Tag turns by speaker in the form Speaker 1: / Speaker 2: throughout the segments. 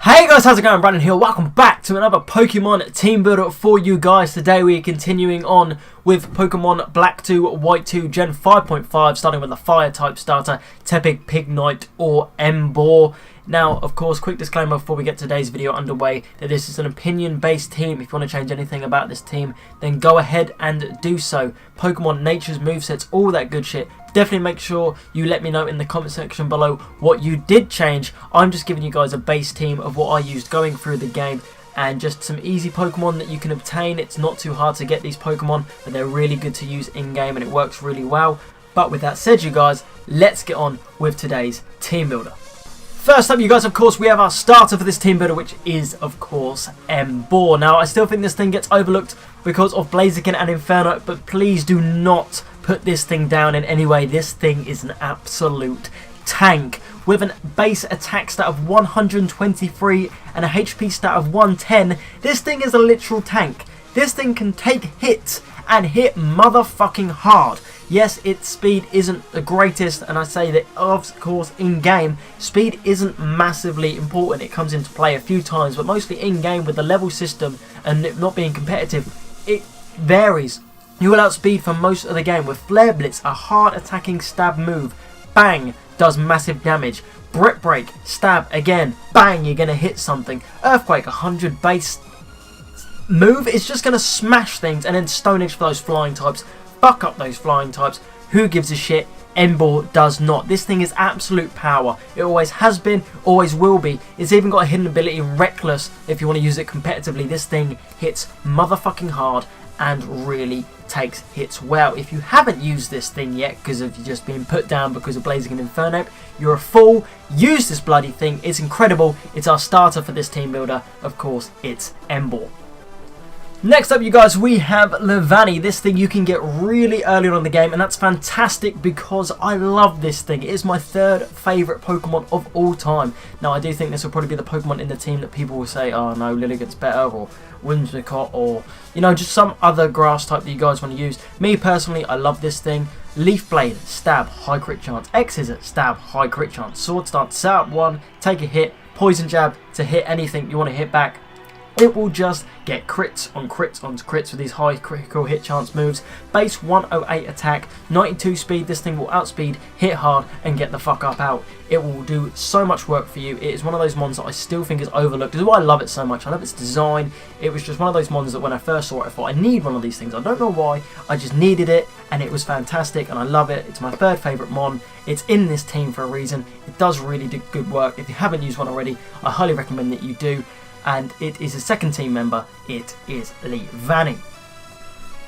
Speaker 1: Hey guys, how's it going? Brandon here. Welcome back to another Pokemon team builder for you guys. Today we are continuing on with Pokemon Black 2, White 2, Gen 5.5, starting with the Fire type starter, Tepig, Pignite or Emboar. Now, of course, quick disclaimer before we get today's video underway that this is an opinion-based team. If you want to change anything about this team, then go ahead and do so. Pokemon, nature's movesets, all that good shit. Definitely make sure you let me know in the comment section below what you did change. I'm just giving you guys a base team of what I used going through the game and just some easy Pokemon that you can obtain. It's not too hard to get these Pokemon, but they're really good to use in-game and it works really well. But with that said, you guys, let's get on with today's team builder. First up, you guys, of course, we have our starter for this team builder, which is, of course, Emboar. Now, I still think this thing gets overlooked because of Blaziken and Inferno, but please do not put this thing down in any way. This thing is an absolute tank. With a base attack stat of 123 and a HP stat of 110, this thing is a literal tank. This thing can take hits and hit motherfucking hard. Yes, its speed isn't the greatest, and I say that, of course, in-game, speed isn't massively important. It comes into play a few times, but mostly in-game with the level system and it not being competitive, it varies. You will outspeed for most of the game with Flare Blitz, a hard attacking stab move. Bang! Does massive damage. Brick Break, stab again. Bang! You're going to hit something. Earthquake, 100 base move is just going to smash things, and then Stone Edge for those flying types. Fuck up those flying types. Who gives a shit? Emboar does not. This thing is absolute power. It always has been, always will be. It's even got a hidden ability, Reckless, if you want to use it competitively. This thing hits motherfucking hard and really takes hits well. If you haven't used this thing yet because of you just being put down because of Blaziken and Inferno, you're a fool. Use this bloody thing. It's incredible. It's our starter for this team builder. Of course, it's Emboar. Next up, you guys, we have Leavanny. This thing you can get really early on in the game, and that's fantastic because I love this thing. It is my third favourite Pokemon of all time. Now, I do think this will probably be the Pokemon in the team that people will say, oh no, Lilligant's better, or Whimsicott, or, you know, just some other grass type that you guys want to use. Me, personally, I love this thing. Leaf Blade, stab, high crit chance. X-Scissor, stab, high crit chance. Sword Stance, set up one, take a hit. Poison Jab to hit anything you want to hit back. It will just get crits on crits on crits with these high critical hit chance moves. Base 108 attack, 92 speed. This thing will outspeed, hit hard, and get the fuck up out. It will do so much work for you. It is one of those mons that I still think is overlooked. This is why I love it so much. I love its design. It was just one of those mons that when I first saw it, I thought I need one of these things. I don't know why. I just needed it, and it was fantastic, and I love it. It's my third favourite mon. It's in this team for a reason. It does really do good work. If you haven't used one already, I highly recommend that you do. And it is a second team member. It is Leavanny.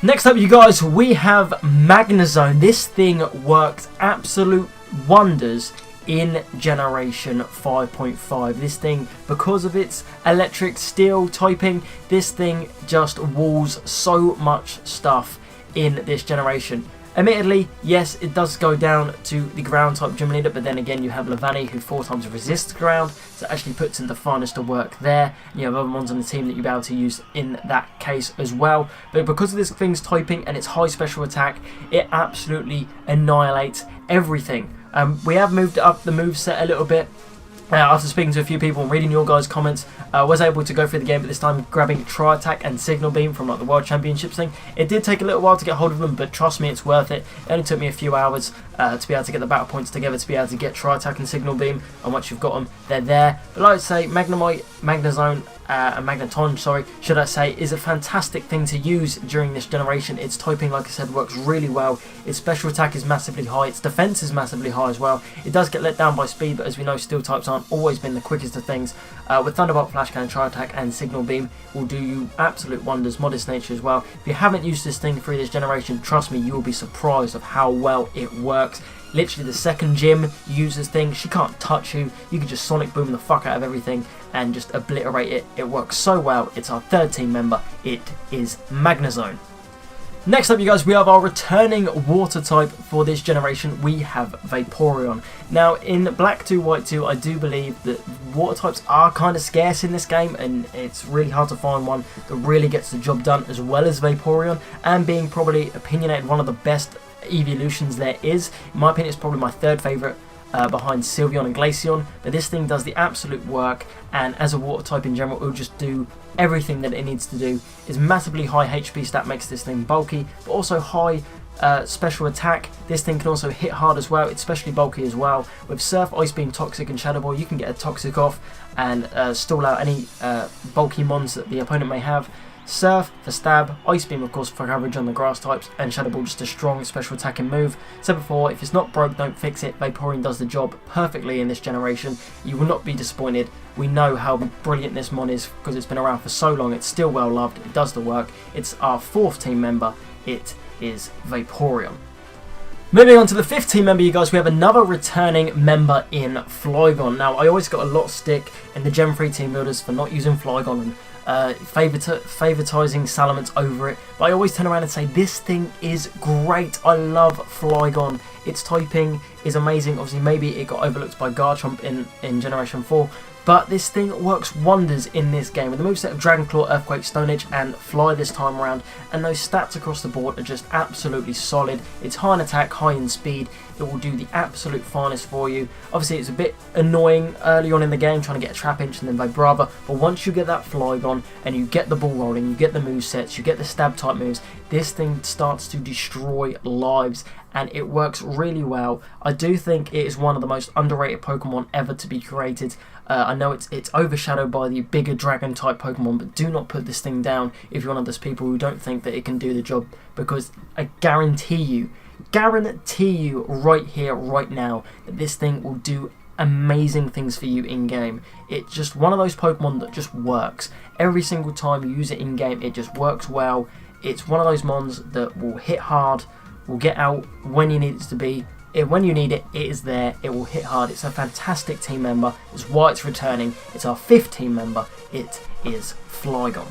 Speaker 1: Next up, you guys, we have Magnezone. This thing works absolute wonders in Generation 5.5. This thing, because of its electric steel typing, this thing just walls so much stuff in this generation. Admittedly, yes, it does go down to the ground type gym leader, but then again you have Leavanny who 4 times resists ground, so it actually puts in the finest of work there. You have other ones on the team that you'll be able to use in that case as well. But because of this thing's typing and its high special attack, it absolutely annihilates everything. We have moved up the moveset a little bit. After speaking to a few people and reading your guys' comments, I was able to go through the game, but this time grabbing Tri-Attack and Signal Beam from like the World Championships thing. It did take a little while to get hold of them, but trust me, it's worth it. It only took me a few hours to be able to get the battle points together to be able to get Tri-Attack and Signal Beam, and once you've got them, they're there. But like I say, Magnemite, Magnezone, and Magneton, sorry, should I say, is a fantastic thing to use during this generation. Its typing, like I said, works really well. Its special attack is massively high. Its defense is massively high as well. It does get let down by speed, but as we know, steel types aren't always been the quickest of things. With Thunderbolt, Flash Cannon, Tri-Attack, and Signal Beam will do you absolute wonders. Modest Nature as well. If you haven't used this thing through this generation, trust me, you will be surprised of how well it works. Literally, the second gym uses this thing, she can't touch you. You can just Sonic Boom the fuck out of everything and just obliterate it. It works so well. It's our third team member. It is Magnezone. Next up, you guys, we have our returning water type for this generation. We have Vaporeon. Now, in Black 2, White 2, I do believe that water types are kind of scarce in this game, and it's really hard to find one that really gets the job done as well as Vaporeon, and being probably opinionated one of the best evolutions there is. In my opinion, it's probably my third favourite behind Sylveon and Glaceon, but this thing does the absolute work, and as a water type in general, it will just do everything that it needs to do. It's massively high HP stat, makes this thing bulky, but also high special attack. This thing can also hit hard as well. It's especially bulky as well. With Surf, Ice Beam, Toxic and Shadow Ball, you can get a Toxic off and stall out any bulky mons that the opponent may have. Surf for stab, Ice Beam of course for coverage on the grass types, and Shadow Ball just a strong special attacking move. Said before, if it's not broke, don't fix it. Vaporeon does the job perfectly in this generation. You will not be disappointed. We know how brilliant this mon is because it's been around for so long. It's still well loved. It does the work. It's our 4th team member. It is Vaporeon. Moving on to the 5th team member, you guys, we have another returning member in Flygon. Now, I always got a lot of stick in the Gen 3 team builders for not using Flygon and favoritizing Salamence over it, but I always turn around and say this thing is great. I love Flygon. Its typing is amazing. Obviously, maybe it got overlooked by Garchomp in Generation 4, but this thing works wonders in this game with the moveset of Dragon Claw, Earthquake, Stone Edge and Fly this time around, and those stats across the board are just absolutely solid. It's high in attack, high in speed. It will do the absolute finest for you. Obviously, it's a bit annoying early on in the game trying to get a Trapinch and then Vibrava, but once you get that Flygon and you get the ball rolling, you get the movesets, you get the stab type moves, this thing starts to destroy lives, and it works really well. I do think it is one of the most underrated Pokemon ever to be created. I know it's overshadowed by the bigger dragon type Pokemon, but do not put this thing down if you're one of those people who don't think that it can do the job, because I guarantee you right here, right now, that this thing will do amazing things for you in game. It's just one of those Pokemon that just works. Every single time you use it in game, it just works well. It's one of those mons that will hit hard, will get out when you need it to be. When you need it, it is there. It will hit hard. It's a fantastic team member. It's why it's returning. It's our 5th team member. It is Flygon.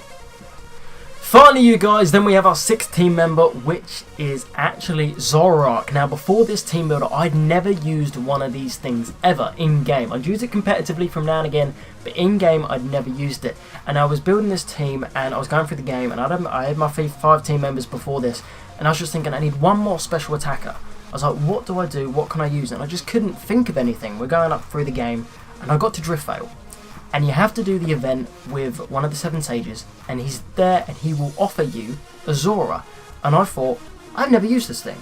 Speaker 1: Finally, you guys, then we have our 6th team member, which is actually Zoroark. Now, before this team builder, I'd never used one of these things ever in-game. I'd use it competitively from now and again, but in-game, I'd never used it. And I was building this team, and I was going through the game, and I had my 5 team members before this, and I was just thinking, I need one more special attacker. I was like, what do I do? What can I use? And I just couldn't think of anything. We're going up through the game, and I got to Driftveil. And you have to do the event with one of the 7 sages, and he's there and he will offer you a Zora. And I thought, I've never used this thing.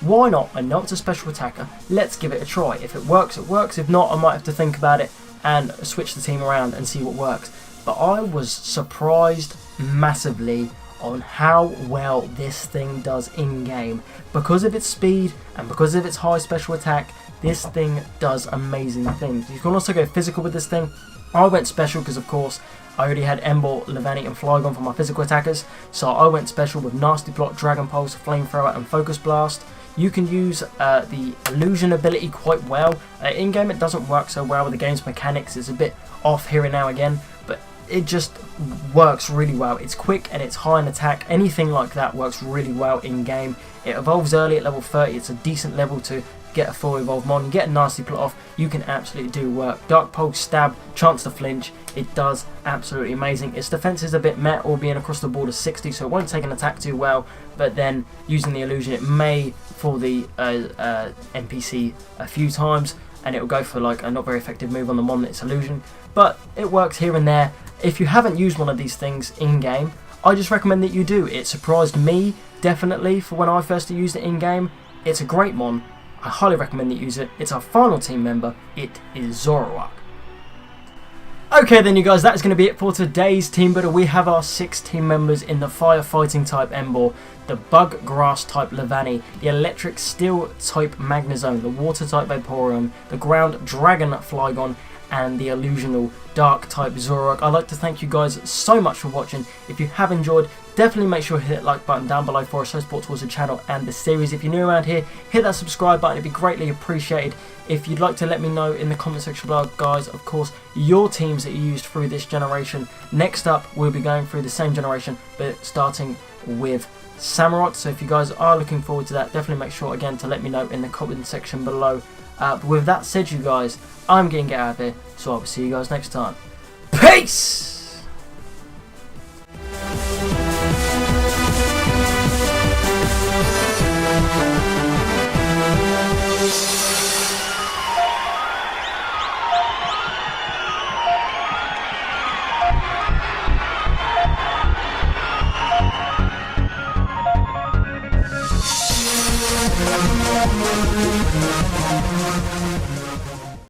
Speaker 1: Why not? I know it's a special attacker. Let's give it a try. If it works, it works. If not, I might have to think about it and switch the team around and see what works. But I was surprised massively on how well this thing does in-game. Because of its speed and because of its high special attack, this thing does amazing things. You can also go physical with this thing. I went special because, of course, I already had Emboar, Leavanny and Flygon for my physical attackers, so I went special with Nasty Plot, Dragon Pulse, Flamethrower and Focus Blast. You can use the Illusion ability quite well. In-game it doesn't work so well with the game's mechanics. It's a bit off here and now again, but it just works really well. It's quick and it's high in attack. Anything like that works really well in-game. It evolves early at level 30. It's a decent level to get a full evolved mon, get a Nasty Plot off, you can absolutely do work. Dark Pulse, Stab, Chance to Flinch, it does absolutely amazing. Its defense is a bit meh, all being across the board of 60, so it won't take an attack too well, but then using the illusion, it may fool the NPC a few times, and it will go for like a not very effective move on the mon that's illusion, but it works here and there. If you haven't used one of these things in game, I just recommend that you do. It surprised me definitely for when I first used it in game. It's a great mon. I highly recommend that you use it. It's our final team member. It is Zoroark. Okay then you guys, that is going to be it for today's team builder. We have our 6 team members in the Firefighting type Emboar, the Bug Grass type Leavanny, the Electric Steel type Magnezone, the Water type Vaporeon, the Ground Dragon Flygon, and the Illusional Dark type Zoroark. I'd like to thank you guys so much for watching. If you have enjoyed, definitely make sure to hit that like button down below for a show support towards the channel and the series. If you're new around here, hit that subscribe button, it'd be greatly appreciated. If you'd like to let me know in the comment section below, guys, of course, your teams that you used through this generation. Next up, we'll be going through the same generation, but starting with Samurott. So if you guys are looking forward to that, definitely make sure again to let me know in the comment section below. But with that said, you guys, I'm going to get out of here, so I will see you guys next time. Peace!